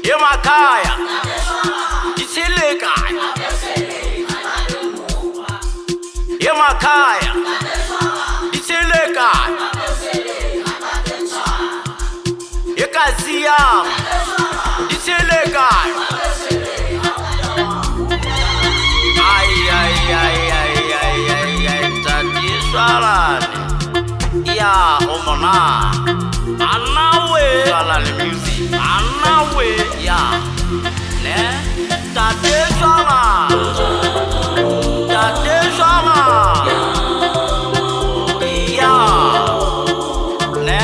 Emakhaya Ithelekaya Emakhaya Ithelekaya Ekaziyam Ithelekaya Tadishalane Ya omona Anawe Salane music Anawe Ya Ne Tadishalane Ya Ne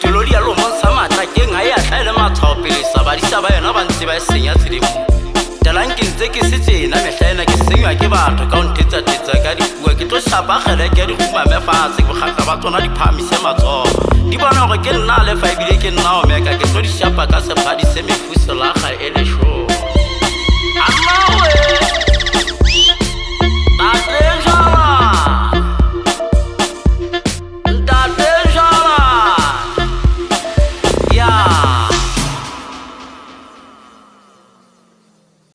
Tolori alo monsa mata ke ngai a tlhaile matshwaopele sa badisa ba yona ba ntse ba senya tshedimo talang ke ntse ke se tsena mehlaena ke senywa ke batho ka ntetsa ka dipua ke tlo shapa kgele ke di khuma mefatshe ke bogaka ba tsona di phamise matsogo di bona gore ke nna le fa ebile ke nna o meka ke tlo di shapa ka sephadi se mefuso la ga ele show